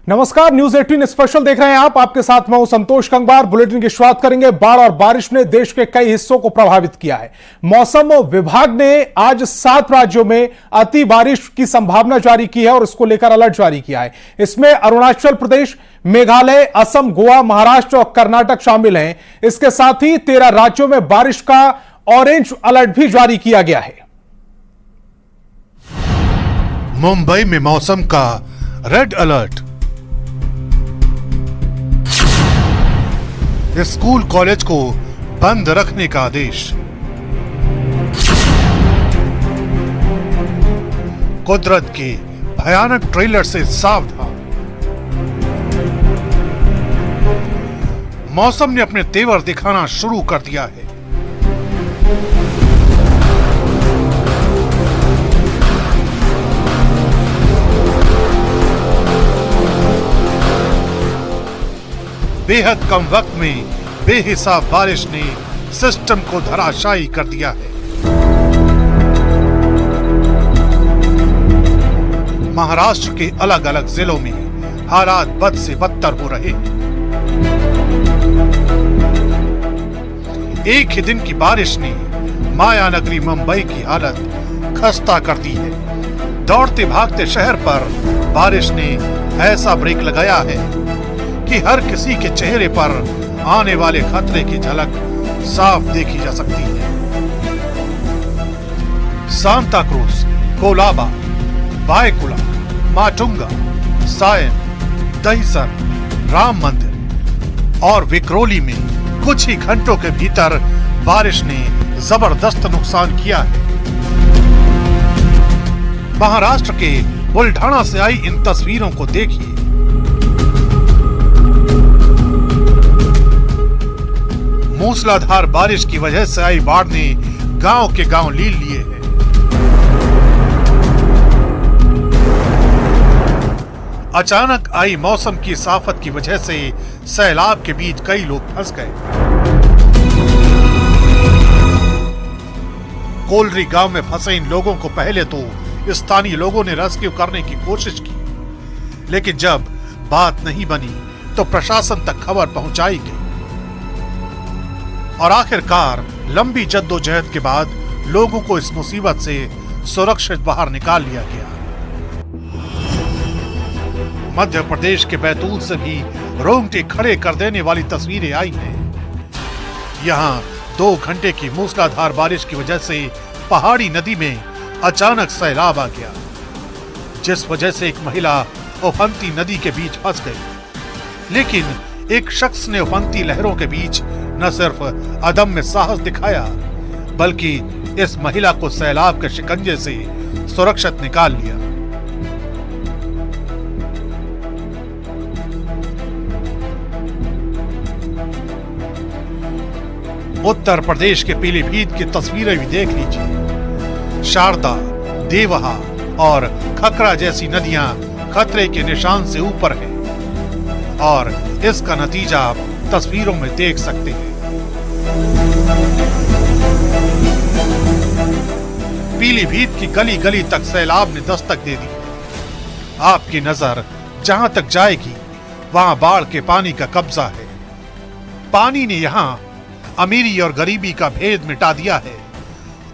नमस्कार, news 18 special देख रहे हैं आप। आपके साथ मैं हूं संतोष कंगवार। बुलेटिन की शुरुआत करेंगे। बाढ़ और बारिश ने देश के कई हिस्सों को प्रभावित किया है। मौसम विभाग ने आज 7 राज्यों में अति बारिश की संभावना जारी की है और इसको लेकर अलर्ट जारी किया है। इसमें अरुणाचल प्रदेश, मेघालय, असम, गोवा, महाराष्ट्र और कर्नाटक शामिल हैं। इसके साथ ही 13 राज्यों में बारिश का ऑरेंज अलर्ट भी जारी किया गया है। मुंबई में मौसम का रेड अलर्ट। स्कूल कॉलेज को बंद रखने का आदेश। कुदरत के भयानक ट्रेलर से सावधान। मौसम ने अपने तेवर दिखाना शुरू कर दिया है। बेहद कम वक्त में बेहिसाब बारिश ने सिस्टम को धराशायी कर दिया है। महाराष्ट्र के अलग अलग जिलों में हालात बद से बदतर हो रहे हैं। एक ही दिन की बारिश ने मायानगरी मुंबई की हालत खस्ता कर दी है। दौड़ते भागते शहर पर बारिश ने ऐसा ब्रेक लगाया है कि हर किसी के चेहरे पर आने वाले खतरे की झलक साफ देखी जा सकती है। सांता क्रूज, कोलाबा, बायकुला, माटुंगा, सायन, दहिसर, राम मंदिर और विक्रोली में कुछ ही घंटों के भीतर बारिश ने जबरदस्त नुकसान किया है। महाराष्ट्र के बुलढाणा से आई इन तस्वीरों को देखिए। मूसलाधार बारिश की वजह से आई बाढ़ ने गांव के गांव लील लिए हैं। अचानक आई मौसम की साफत की वजह से सैलाब के बीच कई लोग फंस गए। कोलरी गांव में फंसे इन लोगों को पहले तो स्थानीय लोगों ने रेस्क्यू करने की कोशिश की, लेकिन जब बात नहीं बनी तो प्रशासन तक खबर पहुंचाई गई और आखिरकार लंबी जद्दोजहद के बाद लोगों को इस मुसीबत से सुरक्षित बाहर निकाल लिया गया। मध्य प्रदेश के बैतूल से भी रोंगटे खड़े कर देने वाली तस्वीरें आई हैं। यहां 2 घंटे की मूसलाधार बारिश की वजह से पहाड़ी नदी में अचानक सैलाब आ गया, जिस वजह से एक महिला उफनती नदी के बीच फंस गई। लेकिन एक शख्स ने उफनती लहरों के बीच न सिर्फ अदम्य साहस दिखाया, बल्कि इस महिला को सैलाब के शिकंजे से सुरक्षित निकाल लिया। उत्तर प्रदेश के पीलीभीत की तस्वीरें भी देख लीजिए। शारदा, देवहा और खकरा जैसी नदियां खतरे के निशान से ऊपर हैं और इसका नतीजा आप तस्वीरों में देख सकते हैं। पीलीभीत की गली गली तक सैलाब ने दस्तक दे दी। आपकी नजर जहां तक जाएगी वहां बाढ़ के पानी का कब्जा है। पानी ने यहां अमीरी और गरीबी का भेद मिटा दिया है।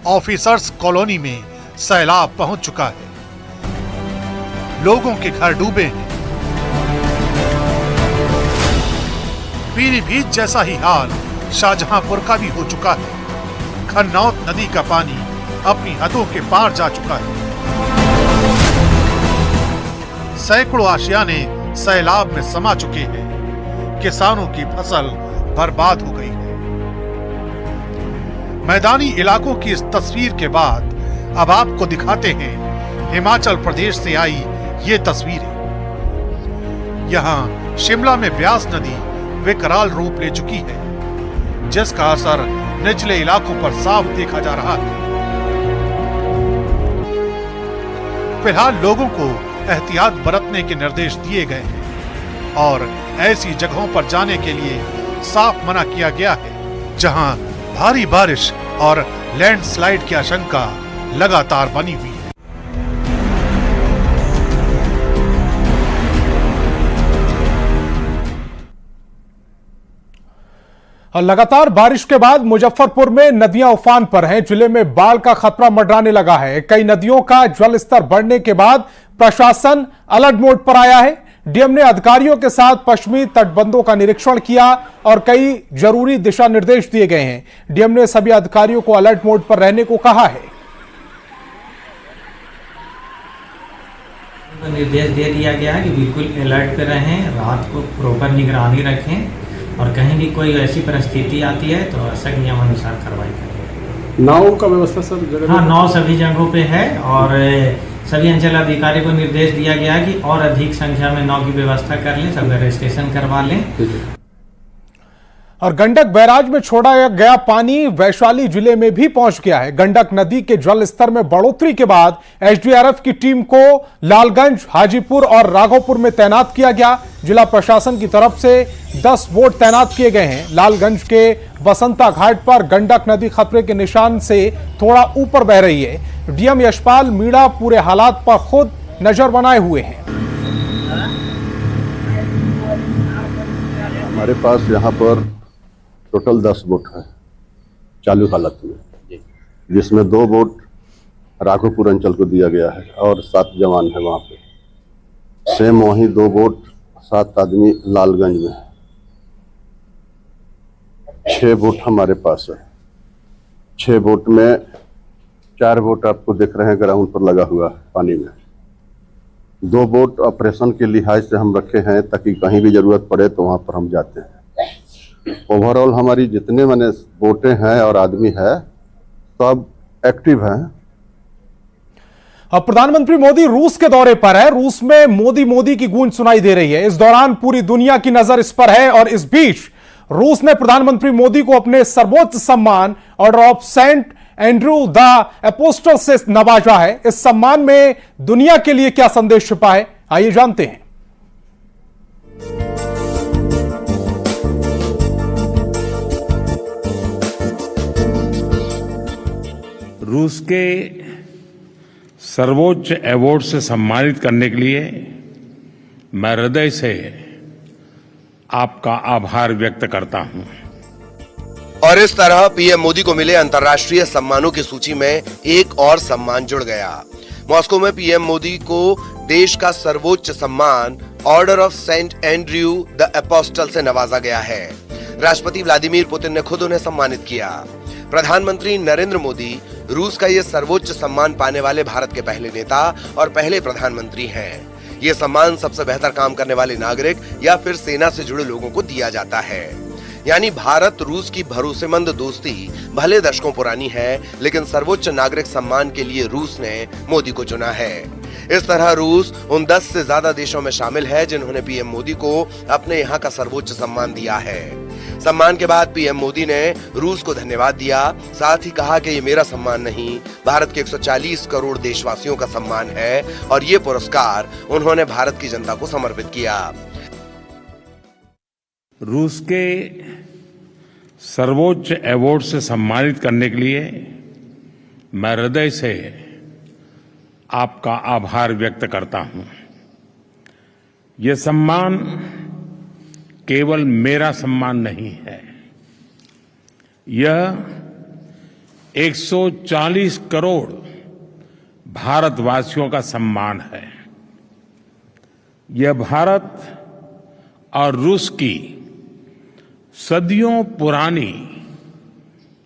ऑफिसर्स कॉलोनी में सैलाब पहुंच चुका है। लोगों के घर डूबे हैं। पीलीभीत जैसा ही हाल शाहजहांपुर का भी हो चुका है। खन्नौत नदी का पानी अपनी हदों के पार जा चुका है। सैकड़ों आशियाने सैलाब में समा चुके हैं। किसानों की फसल बर्बाद हो गई है। मैदानी इलाकों की इस तस्वीर के बाद अब आपको दिखाते हैं हिमाचल प्रदेश से आई ये तस्वीरें। यहां शिमला में ब्यास नदी विकराल रूप ले चुकी है, जिसका असर निचले इलाकों पर साफ देखा जा रहा है। फिलहाल लोगों को एहतियात बरतने के निर्देश दिए गए हैं और ऐसी जगहों पर जाने के लिए साफ मना किया गया है जहां भारी बारिश और लैंडस्लाइड की आशंका लगातार बनी हुई है। और लगातार बारिश के बाद मुजफ्फरपुर में नदियां उफान पर हैं। जिले में बाढ़ का खतरा मंडराने लगा है। कई नदियों का जल स्तर बढ़ने के बाद प्रशासन अलर्ट मोड पर आया है। डीएम ने अधिकारियों के साथ पश्चिमी तटबंधों का निरीक्षण किया और कई जरूरी दिशा निर्देश दिए गए हैं। डीएम ने सभी अधिकारियों को अलर्ट मोड पर रहने को कहा है। निर्देश दे दिया गया है कि बिल्कुल अलर्ट पे रहें, रात को प्रॉपर निगरानी रखें और कहीं भी कोई ऐसी परिस्थिति आती है तो आवश्यक नियमानुसार कार्रवाई करें। नाव का व्यवस्था सर हाँ, नाव सभी जगहों पे है और सभी अंचल अधिकारी को निर्देश दिया गया है कि और अधिक संख्या में नाव की व्यवस्था कर लें, सब रजिस्ट्रेशन करवा लें। और गंडक बैराज में छोड़ा गया पानी वैशाली जिले में भी पहुंच गया है। गंडक नदी के जल स्तर में बढ़ोतरी के बाद एसडीआरएफ की टीम को लालगंज, हाजीपुर और राघोपुर में तैनात किया गया। जिला प्रशासन की तरफ से 10 बोट तैनात किए गए हैं। लालगंज के बसंता घाट पर गंडक नदी खतरे के निशान से थोड़ा ऊपर बह रही है। डीएम यशपाल मीणा पूरे हालात पर खुद नजर बनाए हुए हैं। हमारे पास यहाँ पर टोटल 10 बोट है चालू हालत में, जिसमें 2 बोट राघोपुर अंचल को दिया गया है और 7 जवान है वहाँ पे। सेम वहीं 2 बोट 7 आदमी लालगंज में है। 6 बोट हमारे पास है। 6 बोट में 4 बोट आपको देख रहे हैं ग्राउंड पर लगा हुआ है पानी में। 2 बोट ऑपरेशन के लिहाज से हम रखे हैं ताकि कहीं भी जरूरत पड़े तो वहाँ पर हम जाते हैं। ओवरऑल हमारी जितने मैंने बोटें हैं और आदमी है सब एक्टिव हैं। अब प्रधानमंत्री मोदी रूस के दौरे पर है। रूस में मोदी मोदी की गूंज सुनाई दे रही है। इस दौरान पूरी दुनिया की नजर इस पर है और इस बीच रूस ने प्रधानमंत्री मोदी को अपने सर्वोच्च सम्मान Order of Saint Andrew the Apostle से नवाजा है। इस सम्मान में दुनिया के लिए क्या संदेश छिपा है, आइए जानते हैं। रूस के सर्वोच्च अवार्ड से सम्मानित करने के लिए मैं हृदय से आपका आभार व्यक्त करता हूं। और इस तरह पीएम मोदी को मिले अंतर्राष्ट्रीय सम्मानों की सूची में एक और सम्मान जुड़ गया। मॉस्को में पीएम मोदी को देश का सर्वोच्च सम्मान Order of Saint Andrew the Apostle से नवाजा गया है। राष्ट्रपति व्लादिमीर पुतिन ने खुद उन्हें सम्मानित किया। प्रधानमंत्री नरेंद्र मोदी रूस का ये सर्वोच्च सम्मान पाने वाले भारत के पहले नेता और पहले प्रधानमंत्री हैं। ये सम्मान सबसे बेहतर काम करने वाले नागरिक या फिर सेना से जुड़े लोगों को दिया जाता है। यानी भारत रूस की भरोसेमंद दोस्ती भले दशकों पुरानी है, लेकिन सर्वोच्च नागरिक सम्मान के लिए रूस ने मोदी को चुना है। इस तरह रूस उन 10 से ज्यादा देशों में शामिल है जिन्होंने पीएम मोदी को अपने यहाँ का सर्वोच्च सम्मान दिया है। सम्मान के बाद पीएम मोदी ने रूस को धन्यवाद दिया, साथ ही कहा कि ये मेरा सम्मान नहीं, भारत के 140 करोड़ देशवासियों का सम्मान है और ये पुरस्कार उन्होंने भारत की जनता को समर्पित किया। रूस के सर्वोच्च अवार्ड से सम्मानित करने के लिए मैं हृदय से आपका आभार व्यक्त करता हूं। यह सम्मान केवल मेरा सम्मान नहीं है, यह 140 करोड़ भारतवासियों का सम्मान है। यह भारत और रूस की सदियों पुरानी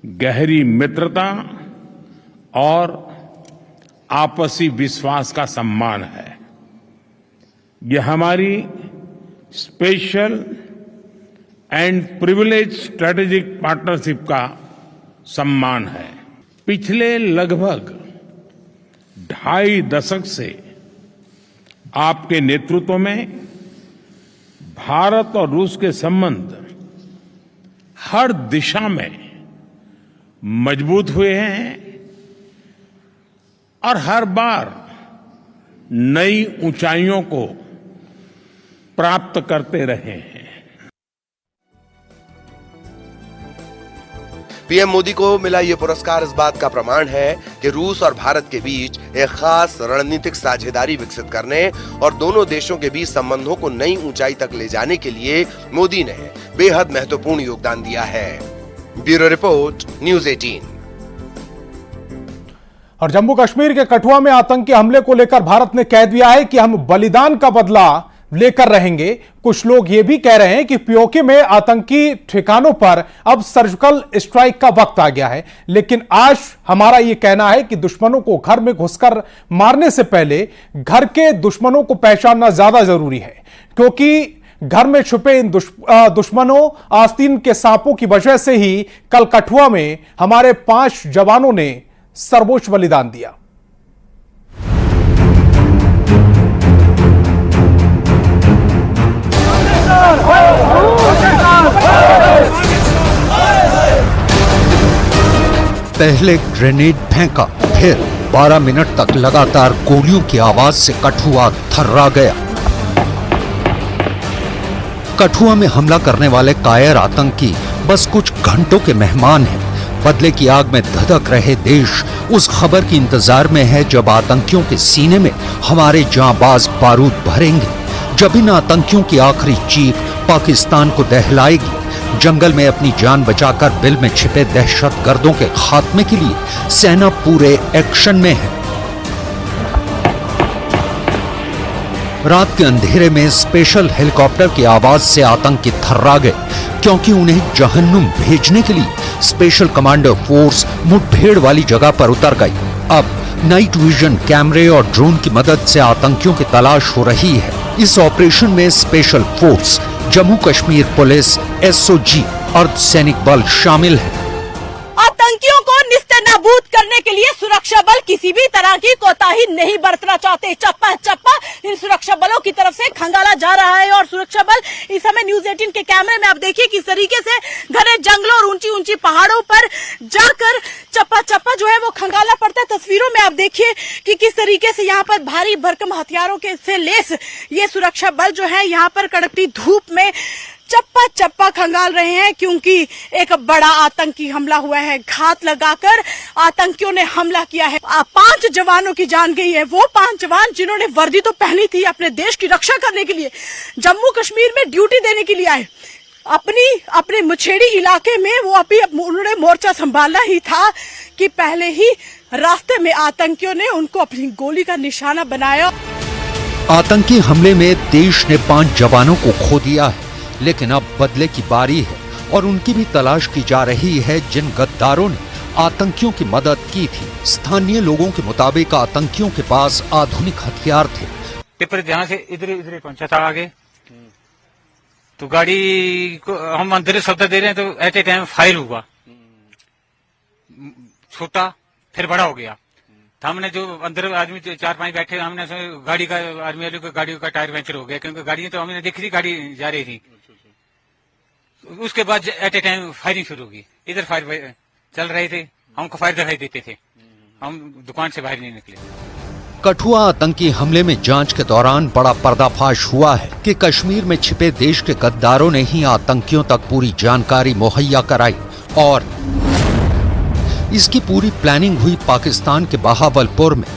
गहरी मित्रता और आपसी विश्वास का सम्मान है। यह हमारी special and privilege strategic partnership का सम्मान है। पिछले लगभग 2.5 दशक से आपके नेतृत्व में भारत और रूस के संबंध हर दिशा में मजबूत हुए हैं और हर बार नई ऊंचाइयों को प्राप्त करते रहे हैं। पीएम मोदी को मिला ये पुरस्कार इस बात का प्रमाण है कि रूस और भारत के बीच एक खास रणनीतिक साझेदारी विकसित करने और दोनों देशों के बीच संबंधों को नई ऊंचाई तक ले जाने के लिए मोदी ने बेहद महत्वपूर्ण योगदान दिया है। Bureau report, news 18। और जम्मू कश्मीर के कठुआ में आतंकी हमले को लेकर भारत ने कह दिया है कि हम बलिदान का बदला लेकर रहेंगे। कुछ लोग यह भी कह रहे हैं कि पीओके में आतंकी ठिकानों पर अब सर्जिकल स्ट्राइक का वक्त आ गया है। लेकिन आज हमारा यह कहना है कि दुश्मनों को घर में घुसकर मारने से पहले घर के दुश्मनों को पहचानना ज्यादा जरूरी है, क्योंकि घर में छुपे इन दुश्मनों आस्तीन के सांपों की वजह से ही कल कठुआ में हमारे 5 जवानों ने सर्वोच्च बलिदान दिया। पहले ग्रेनेड फेंका, फिर 12 मिनट तक लगातार गोलियों की आवाज से कठुआ थर्रा गया। कठुआ में हमला करने वाले कायर आतंकी बस कुछ घंटों के मेहमान हैं। बदले की आग में धधक रहे देश उस खबर की इंतजार में है जब आतंकियों के सीने में हमारे जांबाज बारूद भरेंगे, जब इन आतंकियों की आखिरी चीख पाकिस्तान को दहलाएगी। जंगल में अपनी जान बचाकर बिल में छिपे दहशतगर्दों के खात्मे के लिए सेना पूरे एक्शन में है। रात के अंधेरे में स्पेशल हेलीकॉप्टर की आवाज से आतंकी थर्रा गए, क्योंकि उन्हें जहन्नुम भेजने के लिए स्पेशल कमांडो फोर्स मुठभेड़ वाली जगह पर उतर गई। अब नाइट विजन कैमरे और ड्रोन की मदद से आतंकियों की तलाश हो रही है। इस ऑपरेशन में special force, Jammu Kashmir police, SOG, अर्धसैनिक बल शामिल है। आतंकियों को निस्तेनाबूद करने के लिए सुरक्षा बल किसी भी तरह की कोताही नहीं बरतना चाहते। चप्पा चप्पा इन सुरक्षा बलों की तरफ से खंगाला जा रहा है और सुरक्षा बल इस समय न्यूज़ 18 के कैमरे में आप देखिए किस तरीके से घने जंगलों और ऊंची ऊंची पहाड़ों पर जाकर चप्पा चप्पा जो है वो खंगाला पड़ता है। तस्वीरों में आप देखिए कि किस तरीके से यहाँ पर भारी भरकम हथियारों के से लेस ये सुरक्षा बल जो है यहाँ पर कड़कती धूप में चप्पा चप्पा खंगाल रहे हैं, क्योंकि एक बड़ा आतंकी हमला हुआ है। घात लगाकर आतंकियों ने हमला किया है। 5 जवानों की जान गई है। वो 5 जवान जिन्होंने वर्दी तो पहनी थी अपने देश की रक्षा करने के लिए, जम्मू कश्मीर में ड्यूटी देने के लिए आए। अपने मुछेड़ी इलाके में वो अभी उन्होंने मोर्चा संभालना ही था कि पहले ही रास्ते में आतंकियों ने उनको अपनी गोली का निशाना बनाया। आतंकी हमले में देश ने 5 जवानों को खो दिया है, लेकिन अब बदले की बारी है और उनकी भी तलाश की जा रही है जिन गद्दारों ने आतंकियों की मदद की थी। स्थानीय लोगों के मुताबिक आतंकियों के पास आधुनिक हथियार थे। टिप्पर जहाँ से इधर पहुंचा था आगे, तो गाड़ी को हम अंदर शब्द दे रहे हैं तो एट ए टाइम फायर हुआ, छोटा फिर बड़ा हो गया। तो हमने जो अंदर आदमी 4-5 बैठे, हमने गाड़ी का आर्मी वाले को गाड़ी का टायर पंचर हो गया, क्योंकि गाड़ी तो हमने देखी थी गाड़ी जा रही थी। उसके बाद एट ए टाइम फायरिंग शुरू होगी। इधर फायर चल रहे थे, हमको फायर दिखाई देते थे, हम दुकान से बाहर नहीं निकले। कठुआ आतंकी हमले में जांच के दौरान बड़ा पर्दाफाश हुआ है कि कश्मीर में छिपे देश के गद्दारों ने ही आतंकियों तक पूरी जानकारी मुहैया कराई और इसकी पूरी प्लानिंग हुई पाकिस्तान के बहावलपुर में।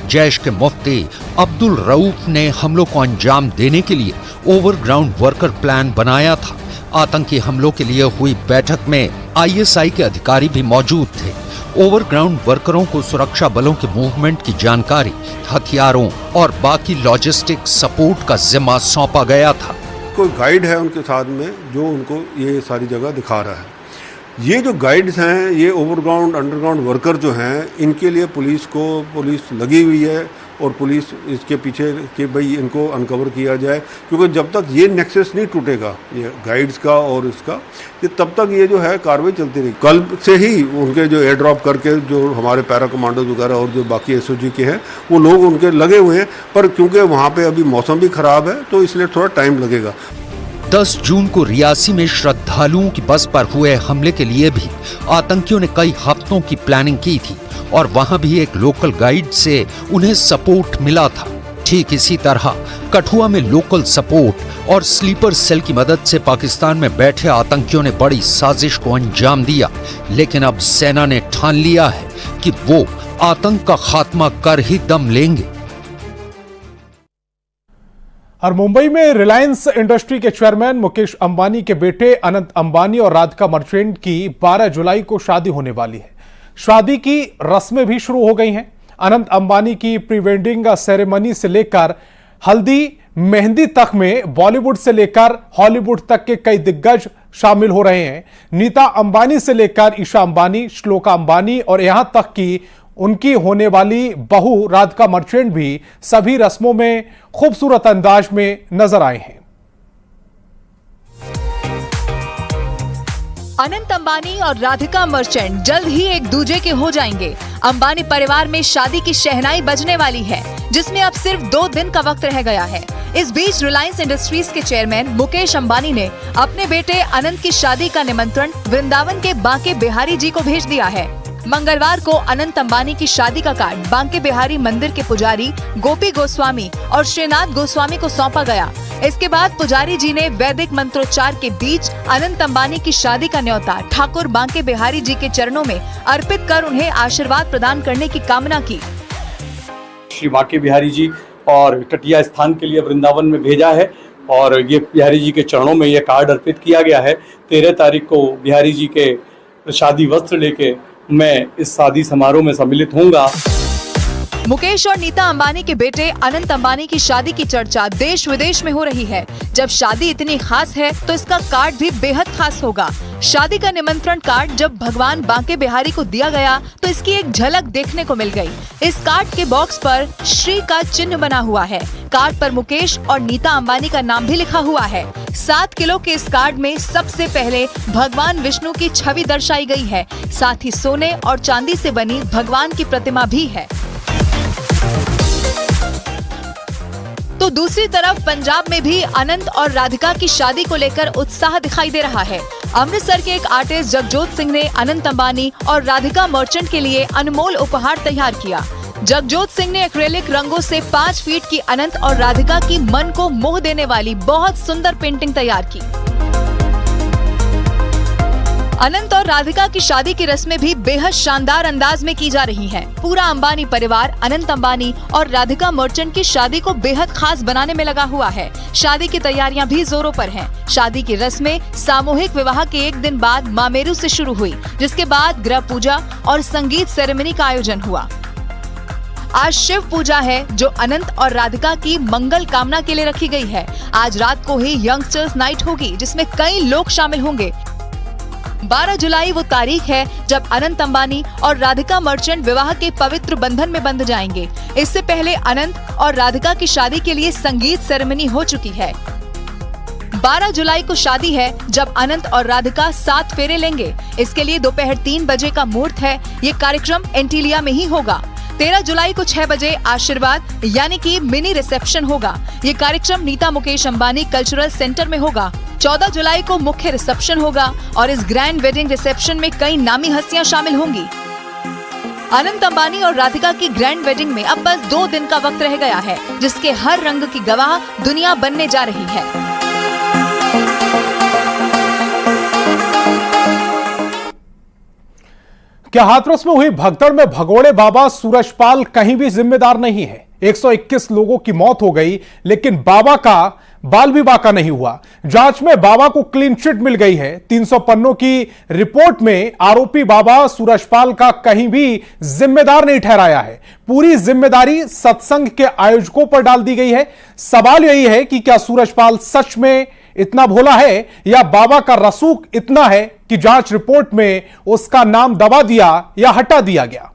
जैश के मुफ्ती अब्दुल रऊफ ने हमलों को अंजाम देने के लिए ओवरग्राउंड वर्कर प्लान बनाया था। आतंकी हमलों के लिए हुई बैठक में आईएसआई के अधिकारी भी मौजूद थे। ओवरग्राउंड वर्करों को सुरक्षा बलों के मूवमेंट की जानकारी, हथियारों और बाकी लॉजिस्टिक सपोर्ट का जिम्मा सौंपा गया था। कोई गाइड है उनके साथ में जो उनको ये सारी जगह दिखा रहा है। ये जो गाइड्स हैं, ये ओवरग्राउंड अंडरग्राउंड वर्कर जो हैं, इनके लिए पुलिस लगी हुई है और पुलिस इसके पीछे कि भाई इनको अनकवर किया जाए, क्योंकि जब तक ये नेक्सस नहीं टूटेगा ये गाइड्स का और इसका, ये तब तक ये जो है कार्रवाई चलती रही। कल से ही उनके जो एयर ड्रॉप करके जो हमारे पैरा कमांडोज वगैरह और जो बाकी एसओजी के हैं वो लोग उनके लगे हुए हैं, पर क्योंकि वहाँ पे अभी मौसम भी खराब है तो इसलिए थोड़ा टाइम लगेगा। 10 जून को रियासी में श्रद्धालुओं की बस पर हुए हमले के लिए भी आतंकियों ने कई हफ्तों की प्लानिंग की थी और वहां भी एक लोकल गाइड से उन्हें सपोर्ट मिला था। ठीक इसी तरह कठुआ में लोकल सपोर्ट और स्लीपर सेल की मदद से पाकिस्तान में बैठे आतंकियों ने बड़ी साजिश को अंजाम दिया, लेकिन अब सेना ने ठान लिया है कि वो आतंक का खात्मा कर ही दम लेंगे। और मुंबई में रिलायंस इंडस्ट्री के चेयरमैन मुकेश अंबानी के बेटे अनंत अंबानी और राधिका मर्चेंट की 12 जुलाई को शादी होने वाली है। शादी की रस्में भी शुरू हो गई हैं। अनंत अंबानी की प्री वेडिंग सेरेमनी से लेकर हल्दी मेहंदी तक में बॉलीवुड से लेकर हॉलीवुड तक के कई दिग्गज शामिल हो रहे हैं। नीता अंबानी से लेकर ईशा अंबानी, श्लोका अंबानी और यहां तक कि उनकी होने वाली बहू राधिका मर्चेंट भी सभी रस्मों में खूबसूरत अंदाज में नजर आए हैं। अनंत अंबानी और राधिका मर्चेंट जल्द ही एक दूजे के हो जाएंगे। अंबानी परिवार में शादी की शहनाई बजने वाली है, जिसमें अब सिर्फ 2 दिन का वक्त रह गया है। इस बीच रिलायंस इंडस्ट्रीज के चेयरमैन मुकेश अंबानी ने अपने बेटे अनंत की शादी का निमंत्रण वृंदावन के बांके बिहारी जी को भेज दिया है। मंगलवार को अनंत अंबानी की शादी का कार्ड बांके बिहारी मंदिर के पुजारी गोपी गोस्वामी और श्रीनाथ गोस्वामी को सौंपा गया। इसके बाद पुजारी जी ने वैदिक मंत्रोच्चार के बीच अनंत अंबानी की शादी का न्योता ठाकुर बांके बिहारी जी के चरणों में अर्पित कर उन्हें आशीर्वाद प्रदान करने की कामना की। श्री बांके बिहारी जी और तटीय स्थान के लिए वृंदावन में भेजा है और ये बिहारी जी के चरणों में ये कार्ड अर्पित किया गया है। 13 तारीख को बिहारी जी के शादी वस्त्र लेके मैं इस शादी समारोह में सम्मिलित होऊंगा। मुकेश और नीता अंबानी के बेटे अनंत अंबानी की शादी की चर्चा देश विदेश में हो रही है। जब शादी इतनी खास है तो इसका कार्ड भी बेहद खास होगा। शादी का निमंत्रण कार्ड जब भगवान बांके बिहारी को दिया गया तो इसकी एक झलक देखने को मिल गई। इस कार्ड के बॉक्स पर श्री का चिन्ह बना हुआ है। कार्ड पर मुकेश और नीता अंबानी का नाम भी लिखा हुआ है। 7 किलो के इस कार्ड में सबसे पहले भगवान विष्णु की छवि दर्शाई गई है। साथ ही सोने और चांदी से बनी भगवान की प्रतिमा भी है। तो दूसरी तरफ पंजाब में भी अनंत और राधिका की शादी को लेकर उत्साह दिखाई दे रहा है। अमृतसर के एक आर्टिस्ट जगजोत सिंह ने अनंत अंबानी और राधिका मर्चेंट के लिए अनमोल उपहार तैयार किया। जगजोत सिंह ने एक्रेलिक रंगों से 5 फीट की अनंत और राधिका की मन को मोह देने वाली बहुत सुंदर पेंटिंग तैयार की। अनंत और राधिका की शादी की रस्में भी बेहद शानदार अंदाज में की जा रही हैं। पूरा अंबानी परिवार अनंत अंबानी और राधिका मर्चेंट की शादी को बेहद खास बनाने में लगा हुआ है। शादी की तैयारियां भी जोरों पर हैं। शादी की रस्में सामूहिक विवाह के 1 दिन बाद मामेरू से शुरू हुई, जिसके बाद ग्रह पूजा और संगीत सेरेमनी का आयोजन हुआ। आज शिव पूजा है जो अनंत और राधिका की मंगल कामना के लिए रखी गई है। आज रात को ही यंगस्टर्स नाइट होगी, जिसमें कई लोग शामिल होंगे। 12 जुलाई वो तारीख है जब अनंत अंबानी और राधिका मर्चेंट विवाह के पवित्र बंधन में बंध जाएंगे। इससे पहले अनंत और राधिका की शादी के लिए संगीत सेरेमनी हो चुकी है। 12 जुलाई को शादी है जब अनंत और राधिका 7 फेरे लेंगे। इसके लिए दोपहर 3 बजे का मुहूर्त है। ये कार्यक्रम एंटीलिया में ही होगा। 13 जुलाई को 6 बजे आशीर्वाद यानी कि मिनी रिसेप्शन होगा। ये कार्यक्रम नीता मुकेश अंबानी कल्चरल सेंटर में होगा। 14 जुलाई को मुख्य रिसेप्शन होगा और इस ग्रैंड वेडिंग रिसेप्शन में कई नामी हस्तियां शामिल होंगी। अनंत अंबानी और राधिका की ग्रैंड वेडिंग में अब बस 2 दिन का वक्त रह गया है, जिसके हर रंग की गवाह दुनिया बनने जा रही है। क्या हाथरस में हुई भगदड़ में भगोड़े बाबा सूरजपाल कहीं भी जिम्मेदार नहीं है? 121 लोगों की मौत हो गई, लेकिन बाबा का बाल भी बाका नहीं हुआ। जांच में बाबा को क्लीन चिट मिल गई है। 300 पन्नों की रिपोर्ट में आरोपी बाबा सूरजपाल का कहीं भी जिम्मेदार नहीं ठहराया है। पूरी जिम्मेदारी सत्संग के आयोजकों पर डाल दी गई है। सवाल यही है कि क्या सूरजपाल सच में इतना भोला है या बाबा का रसूख इतना है कि जांच रिपोर्ट में उसका नाम दबा दिया या हटा दिया गया।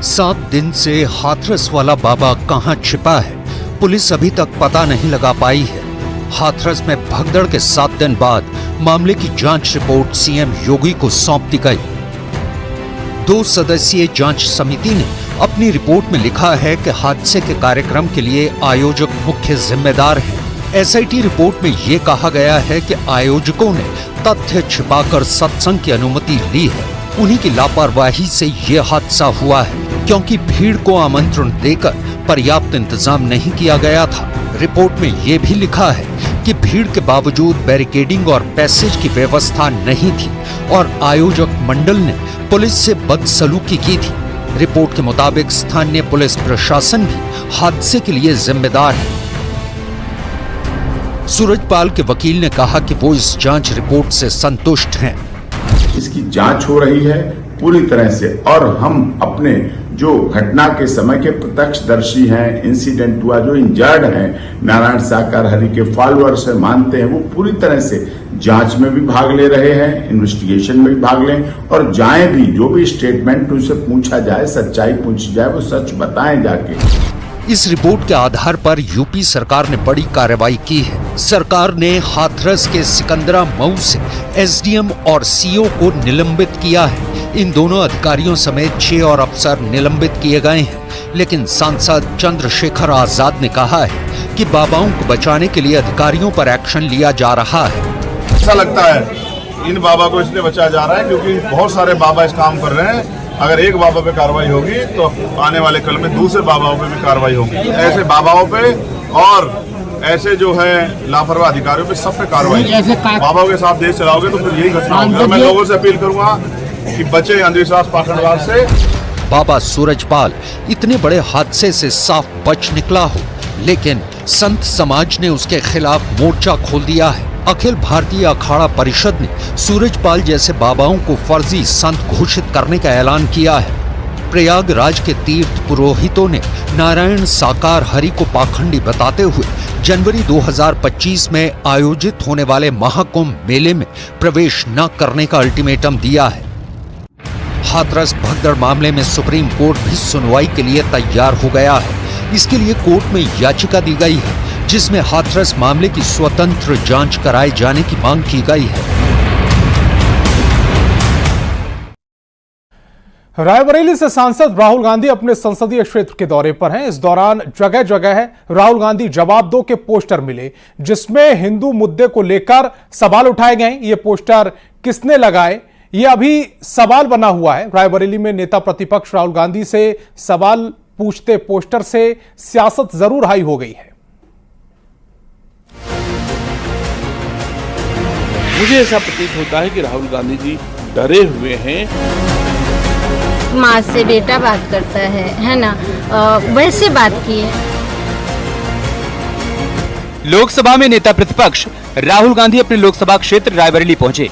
सात दिन से हाथरस वाला बाबा कहां छिपा है, पुलिस अभी तक पता नहीं लगा पाई है। हाथरस में भगदड़ के 7 दिन बाद मामले की जांच रिपोर्ट सीएम योगी को सौंप दी गई। 2 सदस्यीय जांच समिति ने अपनी रिपोर्ट में लिखा है कि हादसे के कार्यक्रम के लिए आयोजक मुख्य जिम्मेदार हैं। एसआईटी रिपोर्ट में यह कहा गया है कि आयोजकों ने तथ्य छिपाकर सत्संग की अनुमति ली है। उन्हीं की लापरवाही से ये हादसा हुआ है, क्योंकि भीड़ को आमंत्रण देकर पर्याप्त इंतजाम नहीं किया गया था। रिपोर्ट में ये भी लिखा है कि भीड़ के बावजूद बैरिकेडिंग और पैसेज की व्यवस्था नहीं थी और आयोजक मंडल ने पुलिस से बदसलूकी की थी। रिपोर्ट के मुताबिक स्थानीय पुलिस प्रशासन भी हादसे के लिए जिम्मेदार है। सूरजपाल के वकील ने कहा कि वो इस जांच रिपोर्ट से संतुष्ट हैं। इसकी जांच हो रही है पूरी तरह से, और हम अपने जो घटना के समय के प्रत्यक्षदर्शी हैं, इंसिडेंट हुआ, जो इंजर्ड हैं, नारायण साकार हरि के फॉलोअर्स है, मानते हैं, वो पूरी तरह से जांच में भी भाग ले रहे हैं, इन्वेस्टिगेशन में भी भाग लें और जाएं भी। जो भी स्टेटमेंट उनसे पूछा जाए, सच्चाई पूछी जाए, वो सच बताएं जाके। इस रिपोर्ट के आधार पर यूपी सरकार ने बड़ी कार्रवाई की है। सरकार ने हाथरस के सिकंदरा मऊ से एसडीएम और सीओ को निलंबित किया है। इन दोनों अधिकारियों समेत 6 और अफसर निलंबित किए गए हैं। लेकिन सांसद चंद्रशेखर आजाद ने कहा है कि बाबाओं को बचाने के लिए अधिकारियों पर एक्शन लिया जा रहा है। अच्छा लगता है इन बाबा को इसलिए बचाया जा रहा है क्योंकि बहुत सारे बाबा इस काम कर रहे हैं। अगर एक बाबा पे कार्रवाई होगी तो आने वाले कल में दूसरे बाबाओं पे भी कार्रवाई होगी। ऐसे बाबाओं पे और ऐसे जो है लापरवाह अधिकारियों पे सब पे कार्रवाई। बाबाओं के साथ देश चलाओगे तो फिर यही घटना होगी। मैं लोगों से अपील करूंगा कि बचे अंधविश्वास पाखंडवाद से। बाबा सूरजपाल इतने बड़े हादसे से साफ बच निकला हो, लेकिन संत समाज ने उसके खिलाफ मोर्चा खोल दिया है। अखिल भारतीय अखाड़ा परिषद ने सूरजपाल जैसे बाबाओं को फर्जी संत घोषित करने का ऐलान किया है। प्रयागराज के तीर्थ पुरोहितों ने नारायण साकार हरि को पाखंडी बताते हुए जनवरी 2025 में आयोजित होने वाले महाकुंभ मेले में प्रवेश न करने का अल्टीमेटम दिया है। हाथरस भगदड़ मामले में सुप्रीम कोर्ट भी सुनवाई के लिए तैयार हो गया है। इसके लिए कोर्ट में याचिका दी गई है जिसमें हाथरस मामले की स्वतंत्र जांच कराए जाने की मांग की गई है। रायबरेली से सांसद राहुल गांधी अपने संसदीय क्षेत्र के दौरे पर हैं। इस दौरान जगह जगह राहुल गांधी जवाब दो के पोस्टर मिले जिसमें हिंदू मुद्दे को लेकर सवाल उठाए गए। ये पोस्टर किसने लगाए, ये अभी सवाल बना हुआ है। रायबरेली में नेता प्रतिपक्ष राहुल गांधी से सवाल पूछते पोस्टर से सियासत जरूर हाई हो गई है। मुझे ऐसा प्रतीत होता है कि राहुल गांधी जी डरे हुए हैं। माँ से बेटा बात करता है ना, वैसे बात की है। लोकसभा में नेता प्रतिपक्ष राहुल गांधी अपने लोकसभा क्षेत्र रायबरेली पहुंचे।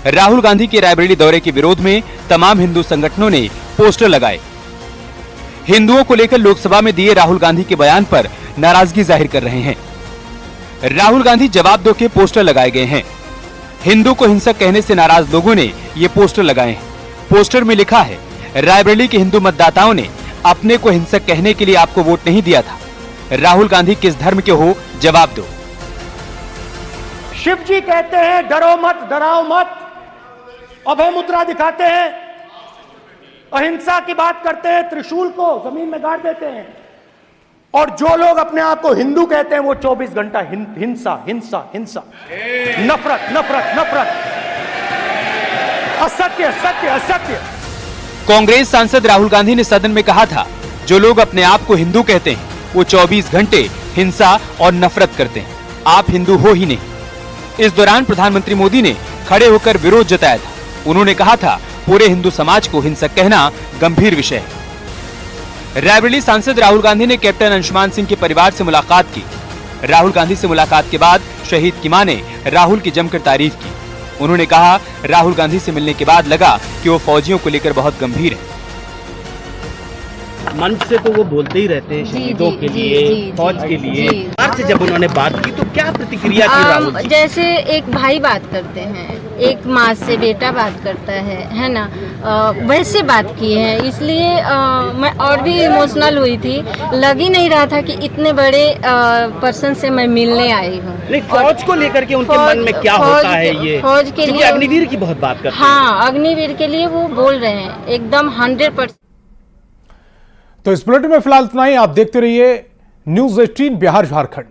राहुल गांधी के रायबरेली दौरे के विरोध में तमाम हिंदू संगठनों ने पोस्टर लगाए। हिंदुओं को लेकर लोकसभा में दिए राहुल गांधी के बयान पर नाराजगी जाहिर कर रहे हैं। राहुल गांधी जवाब दो के पोस्टर लगाए गए हैं। हिंदू को हिंसक कहने से नाराज लोगों ने ये पोस्टर लगाए हैं। पोस्टर में लिखा है, रायबरेली के हिंदू मतदाताओं ने अपने को हिंसक कहने के लिए आपको वोट नहीं दिया था। राहुल गांधी किस धर्म के हो, जवाब दो। शिव जी कहते हैं डरो मत, डराओ मत, अभय मुद्रा दिखाते हैं, अहिंसा की बात करते हैं, त्रिशूल को जमीन में गाड़ देते हैं, और जो लोग अपने आप को हिंदू कहते हैं वो 24 घंटा हिंसा हिंसा हिंसा, नफरत नफरत नफरत, असत्य सत्य असत्य। कांग्रेस सांसद राहुल गांधी ने सदन में कहा था, जो लोग अपने आप को हिंदू कहते हैं वो 24 घंटे हिंसा और नफरत करते हैं। आप हिंदू हो ही नहीं। इस दौरान प्रधानमंत्री मोदी ने खड़े होकर विरोध जताया था। उन्होंने कहा था, पूरे हिंदू समाज को हिंसक कहना गंभीर विषय है। रायबरेली सांसद राहुल गांधी ने कैप्टन अंशुमान सिंह के परिवार से मुलाकात की। राहुल गांधी से मुलाकात के बाद शहीद की मां ने राहुल की जमकर तारीफ की। उन्होंने कहा, राहुल गांधी से मिलने के बाद लगा कि वो फौजियों को लेकर बहुत गंभीर है। मंच से तो वो बोलते ही रहते हैं शहीदों के लिए, फौज के लिए। आज से जब उन्होंने बात की तो क्या प्रतिक्रिया की राहुल जी? जैसे एक भाई बात करते हैं, एक माँ से बेटा बात करता है ना, वैसे बात की है। इसलिए मैं और भी इमोशनल हुई थी। लग ही नहीं रहा था कि इतने बड़े पर्सन से मैं मिलने आई हूँ। नहीं, फौज को लेकर के उनके मन में क्या होता है ये? फौज के लिए अग्निवीर की बहुत बात करते हैं। हाँ, अग्निवीर के लिए वो बोल रहे हैं एकदम 100%। तो इस बुलेटिन में फिलहाल इतना ही। आप देखते रहिए न्यूज़ 18 बिहार झारखंड।